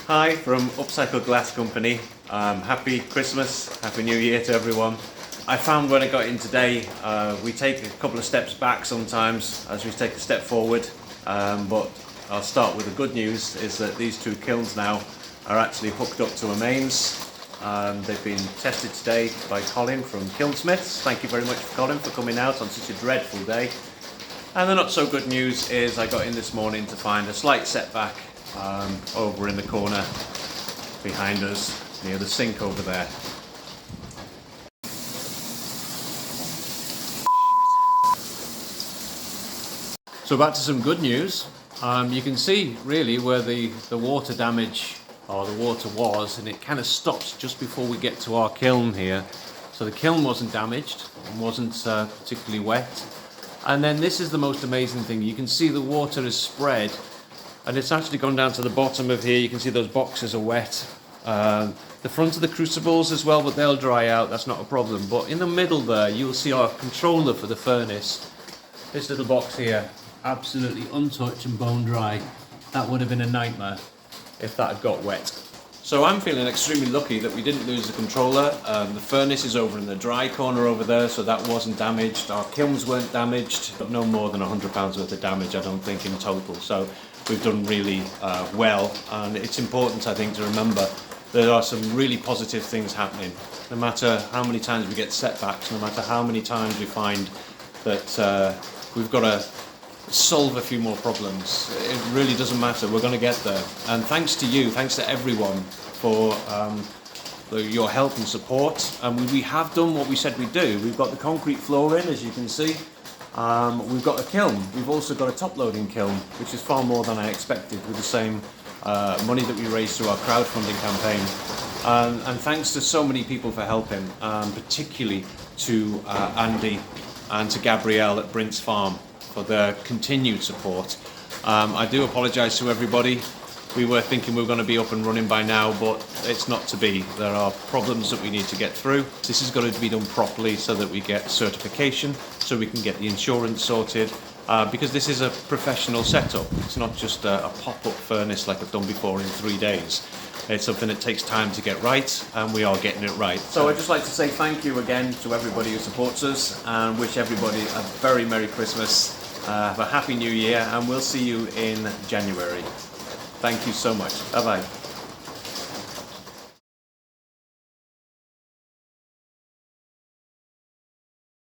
Hi from Upcycle Glass Company. Happy Christmas, Happy New Year to everyone. I found when I got in today, we take a couple of steps back sometimes as we take a step forward, but I'll start with the good news is that these two kilns now are actually hooked up to a mains. They've been tested today by Colin from Kilnsmiths. Thank you very much, Colin, for coming out on such a dreadful day. And the not so good news is I got in this morning to find a slight setback over in the corner behind us near the sink over there. So back to some good news. You can see really where the water damage or the water was, and it kind of stops just before we get to our kiln here. So the kiln wasn't damaged and wasn't particularly wet. And then this is the most amazing thing. You can see the water is spread and it's actually gone down to the bottom of here. You can see those boxes are wet. The front of the crucibles as well, but they'll dry out, that's not a problem. But in the middle there, you'll see our controller for the furnace. This little box here, absolutely untouched and bone dry. That would have been a nightmare if that had got wet. So I'm feeling extremely lucky that we didn't lose the controller. The furnace is over in the dry corner over there, so that wasn't damaged. Our kilns weren't damaged, but no more than £100 worth of damage, I don't think, in total. So we've done really well, and it's important, I think, to remember there are some really positive things happening. No matter how many times we get setbacks, no matter how many times we find that we've got to solve a few more problems, it really doesn't matter, we're going to get there. And thanks to you, thanks to everyone for your help and support. And we have done what we said we'd do. We've got the concrete floor in, as you can see. We've got a kiln. We've also got a top-loading kiln, which is far more than I expected with the same money that we raised through our crowdfunding campaign. And thanks to so many people for helping, particularly to Andy and to Gabrielle at Brint's Farm for their continued support. I do apologise to everybody. We were thinking we were going to be up and running by now, but it's not to be. There are problems that we need to get through. This is going to be done properly so that we get certification, so we can get the insurance sorted, because this is a professional setup. It's not just a pop-up furnace like I've done before in 3 days. It's something that takes time to get right, and we are getting it right. So I'd just like to say thank you again to everybody who supports us, and wish everybody a very Merry Christmas, have a Happy New Year, and we'll see you in January. Thank you so much. Bye-bye.